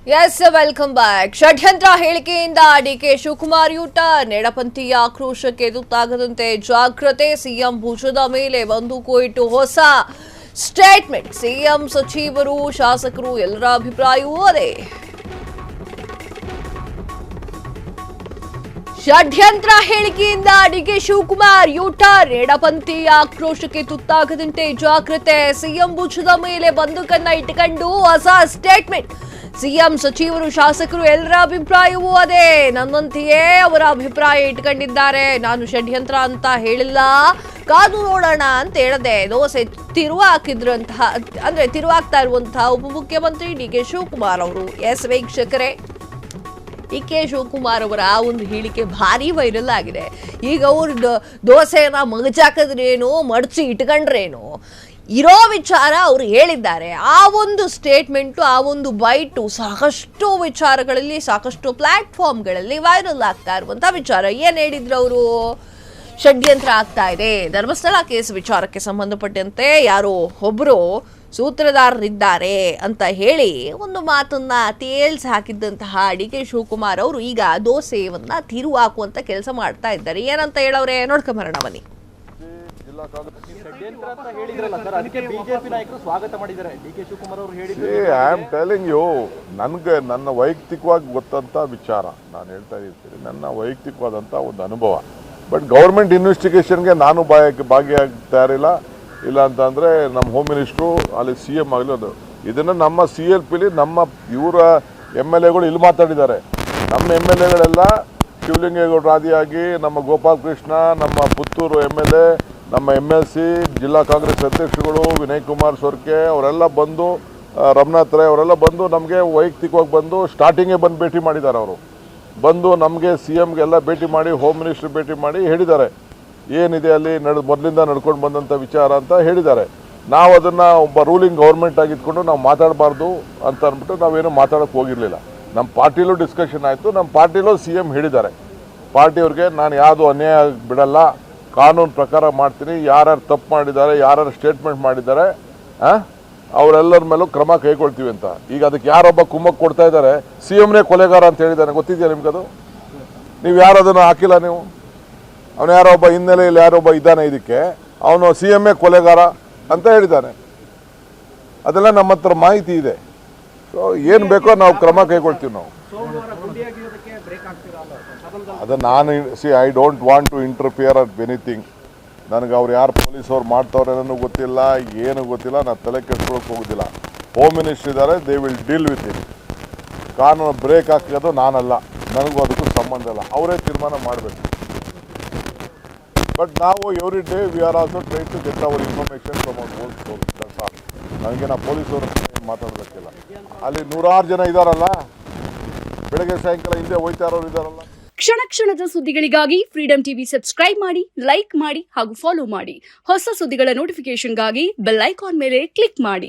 S welcome back. ಷಡ್ಯಂತ್ರ ಹೇಳಿಕೆಯಿಂದ DK Shivakumar U-turn. ಎಡಪಂಥೀಯ ಆಕ್ರೋಶಕ್ಕೆ ತುತ್ತಾಗದಂತೆ ಜಾಗ್ರತೆ. ಸಿಎಂ ಭುಜದ ಮೇಲೆ ಬಂದೂಕು ಇಟ್ಟು ಹೊಸ ಸ್ಟೇಟ್ಮೆಂಟ್. ಸಿಎಂ, ಸಚಿವರು, ಶಾಸಕರು ಎಲ್ಲರ ಅಭಿಪ್ರಾಯವೂ ಅದೇ. ಷಡ್ಯಂತ್ರ ಹೇಳಿಕೆಯಿಂದ ಡಿಕೆ ಶಿವಕುಮಾರ್ ಯೂಟರ್ನ್. ಎಡಪಂಥೀಯ ಆಕ್ರೋಶಕ್ಕೆ ತುತ್ತಾಗದಂತೆ ಜಾಗ್ರತೆ. ಸಿಎಂ ಭುಜದ ಮೇಲೆ ಬಂದೂಕನ್ನ ಇಟ್ಟುಕೊಂಡು ಹೊಸ ಸ್ಟೇಟ್ಮೆಂಟ್. ಸಿಎಂ, ಸಚಿವರು, ಶಾಸಕರು ಎಲ್ಲರ ಅಭಿಪ್ರಾಯವೂ ಅದೇ. ನನ್ನಂತೆಯೇ ಅವರ ಅಭಿಪ್ರಾಯ ಇಟ್ಕೊಂಡಿದ್ದಾರೆ. ನಾನು ಷಡ್ಯಂತ್ರ ಅಂತ ಹೇಳಿಲ್ಲ, ಕಾದು ನೋಡೋಣ ಅಂತ ಹೇಳಿದೆ. ದೋಸೆ ತಿರುವಾಗ್ತಾ ಇರುವಂತಹ ಉಪಮುಖ್ಯಮಂತ್ರಿ ಡಿಕೆ ಶಿವಕುಮಾರ್ ಅವರು. ಎಸ್ ವೀಕ್ಷಕರೇ, ಡಿಕೆ ಶಿವಕುಮಾರ್ ಅವರ ಒಂದು ಹೇಳಿಕೆ ಭಾರಿ ವೈರಲ್ ಆಗಿದೆ. ಈಗ ಅವರು ದೋಸೆನ ಮಗಚಾಕಿದ್ರೇನು, ಮಡಚಿ ಇಟ್ಕೊಂಡ್ರೇನು, ಇರೋ ವಿಚಾರ ಅವರು ಹೇಳಿದ್ದಾರೆ. ಆ ಒಂದು ಸ್ಟೇಟ್ಮೆಂಟು, ಆ ಒಂದು ಬೈಟು ಸಾಕಷ್ಟು ವಿಚಾರಗಳಲ್ಲಿ, ಸಾಕಷ್ಟು ಪ್ಲಾಟ್ಫಾರ್ಮ್ಗಳಲ್ಲಿ ವೈರಲ್ ಆಗ್ತಾ ಇರುವಂಥ ವಿಚಾರ. ಏನು ಹೇಳಿದ್ರು ಅವರು? ಷಡ್ಯಂತ್ರ ಆಗ್ತಾ ಇದೆ, ಧರ್ಮಸ್ಥಳ ಕೇಸ್ ವಿಚಾರಕ್ಕೆ ಸಂಬಂಧಪಟ್ಟಂತೆ ಯಾರೋ ಒಬ್ಬರು ಸೂತ್ರಧಾರರಿದ್ದಾರೆ ಅಂತ ಹೇಳಿ ಒಂದು ಮಾತನ್ನ ತೇಲ್ಸಿ ಹಾಕಿದ್ದಂತಹ ಡಿಕೆ ಶಿವಕುಮಾರ್ ಅವರು ಈಗ ದೋಸೆಯನ್ನ ತಿರುವು ಹಾಕುವಂತ ಕೆಲಸ ಮಾಡ್ತಾ ಇದ್ದಾರೆ. ಏನಂತ ಹೇಳವ್ರೆ ನೋಡ್ಕೊಂಬರೋಣ ಬನ್ನಿ. ನನಗೆ ನನ್ನ ವೈಯಕ್ತಿಕವಾಗಿ ಗೊತ್ತಂತ ವಿಚಾರ ನಾನು ಹೇಳ್ತಾ ಇರ್ತೀನಿ, ನನ್ನ ವೈಯಕ್ತಿಕವಾದಂಥ ಒಂದು ಅನುಭವ. ಬಟ್ ಗೌರ್ಮೆಂಟ್ ಇನ್ವೆಸ್ಟಿಗೇಷನ್ಗೆ ನಾನು ಭಾಗಿಯಾಗ್ತಾ ಇರಲಿಲ್ಲ. ಇಲ್ಲ ಅಂತಂದರೆ ನಮ್ಮ ಹೋಮ್ ಮಿನಿಸ್ಟ್ರು ಅಲ್ಲಿ CM ಆಗಲಿ ಅದು ಇದನ್ನು ನಮ್ಮ CLPಲಿ ನಮ್ಮ ಇವರ MLAಗಳು ಇಲ್ಲಿ ಮಾತಾಡಿದ್ದಾರೆ. ನಮ್ಮ MLAಗಳೆಲ್ಲ ಶಿವಲಿಂಗೇಗೌಡರು ಆದಿಯಾಗಿ, ನಮ್ಮ ಗೋಪಾಲ್ ಕೃಷ್ಣ, ನಮ್ಮ ಪುತ್ತೂರು MLA, ನಮ್ಮ MLC, ಜಿಲ್ಲಾ ಕಾಂಗ್ರೆಸ್ ಅಧ್ಯಕ್ಷರುಗಳು ವಿನಯ್ ಕುಮಾರ್ ಸೊರ್ಕೆ ಅವರೆಲ್ಲ ಬಂದು, ರಮನಾಥ್ ರೈ ಅವರೆಲ್ಲ ಬಂದು ನಮಗೆ ವೈಯಕ್ತಿಕವಾಗಿ ಬಂದು ಸ್ಟಾರ್ಟಿಂಗೇ ಬಂದು ಭೇಟಿ ಮಾಡಿದ್ದಾರೆ. ಅವರು ಬಂದು ನಮಗೆ CMಗೆಲ್ಲ ಭೇಟಿ ಮಾಡಿ, ಹೋಮ್ ಮಿನಿಸ್ಟ್ರ್ ಭೇಟಿ ಮಾಡಿ ಹೇಳಿದ್ದಾರೆ ಏನಿದೆ ಅಲ್ಲಿ ಮೊದಲಿಂದ ನಡ್ಕೊಂಡು ಬಂದಂಥ ವಿಚಾರ ಅಂತ ಹೇಳಿದ್ದಾರೆ. ನಾವು ಅದನ್ನು ಒಬ್ಬ ರೂಲಿಂಗ್ ಗೌರ್ಮೆಂಟ್ ಆಗಿದ್ಕೊಂಡು ನಾವು ಮಾತಾಡಬಾರ್ದು ಅಂತ ಅಂದ್ಬಿಟ್ಟು ನಾವೇನು ಮಾತಾಡೋಕ್ಕೆ ಹೋಗಿರಲಿಲ್ಲ. ನಮ್ಮ ಪಾರ್ಟಿಲೂ ಡಿಸ್ಕಷನ್ ಆಯಿತು. ನಮ್ಮ ಪಾರ್ಟಿಲೂ CM ಹೇಳಿದ್ದಾರೆ, ಪಾರ್ಟಿಯವ್ರಿಗೆ ನಾನು ಯಾವುದು ಅನ್ಯಾಯ ಬಿಡಲ್ಲ, ಕಾನೂನು ಪ್ರಕಾರ ಮಾಡ್ತೀನಿ. ಯಾರ್ಯಾರು ತಪ್ಪು ಮಾಡಿದ್ದಾರೆ, ಯಾರ್ಯಾರು ಸ್ಟೇಟ್ಮೆಂಟ್ ಮಾಡಿದ್ದಾರೆ ಅವರೆಲ್ಲರ ಮೇಲೂ ಕ್ರಮ ಕೈಗೊಳ್ತೀವಿ ಅಂತ. ಈಗ ಅದಕ್ಕೆ ಯಾರೊಬ್ಬ ಕುಮ್ಮಕ್ಕೆ ಕೊಡ್ತಾ ಇದ್ದಾರೆ, CMನೇ ಕೊಲೆಗಾರ ಅಂತ ಹೇಳಿದ್ದಾನೆ. ಗೊತ್ತಿದೆಯಾ ನಿಮ್ಗದು? ನೀವು ಯಾರು ಅದನ್ನು ಹಾಕಿಲ್ಲ. ನೀವು ಅವನು ಯಾರೋ ಒಬ್ಬ ಹಿನ್ನೆಲೆಯಲ್ಲಿ ಯಾರೊಬ್ಬ ಇದ್ದಾನೆ, ಇದಕ್ಕೆ ಅವನು CMನೇ ಕೊಲೆಗಾರ ಅಂತ ಹೇಳಿದ್ದಾನೆ. ಅದೆಲ್ಲ ನಮ್ಮ ಹತ್ರ ಮಾಹಿತಿ ಇದೆ. ಸೊ ಏನು ಬೇಕೋ ನಾವು ಕ್ರಮ ಕೈಗೊಳ್ತೀವಿ. ನಾವು ಅದು ನಾನು I don't want to interfere at anything. ನನಗೆ ಅವ್ರು ಯಾರು ಪೊಲೀಸವ್ರು ಮಾಡ್ತವ್ರೆ ಅನ್ನೋ ಗೊತ್ತಿಲ್ಲ, ಏನು ಗೊತ್ತಿಲ್ಲ. ನಾನು ತಲೆ ಕೆಡ್ಸ್ಕೊಳಕ್ಕೆ ಹೋಗೋದಿಲ್ಲ. ಹೋಮ್ ಮಿನಿಸ್ಟರ್ ಇದ್ದಾರೆ, they will deal with it. ಕಾನೂನು ಬ್ರೇಕ್ ಹಾಕೋದು ನಾನಲ್ಲ, ನನಗೂ ಅದಕ್ಕೂ ಸಂಬಂಧ ಇಲ್ಲ. ಅವರೇ ತೀರ್ಮಾನ ಮಾಡಬೇಕು. ಬಟ್ ನಾವು every day we are also try to get our information from our own source. ಕೆಲಸ ನನಗೆ ನಾ ಪೊಲೀಸವರು ಮಾತಾಡೋದಕ್ಕಿಲ್ಲ. ಅಲ್ಲಿ 100 ಜನ ಇದ್ದಾರಲ್ಲ, ಬೆಳಗ್ಗೆ ಸಾಯಂಕಾಲ ಹಿಂದೆ ಹೋಯ್ತಾ ಇರೋರು ಇದ್ದಾರಲ್ಲ. ಕ್ಷಣ ಕ್ಷಣದ ಸುದ್ದಿಗಳಿಗಾಗಿ ಫ್ರೀಡಂ ಟಿವಿ ಸಬ್ಸ್ಕ್ರೈಬ್ ಮಾಡಿ, ಲೈಕ್ ಮಾಡಿ ಹಾಗೂ ಫಾಲೋ ಮಾಡಿ. ಹೊಸ ಸುದ್ದಿಗಳ ನೋಟಿಫಿಕೇಶನ್ಗಾಗಿ ಬೆಲ್ ಐಕಾನ್ ಮೇಲೆ ಕ್ಲಿಕ್ ಮಾಡಿ.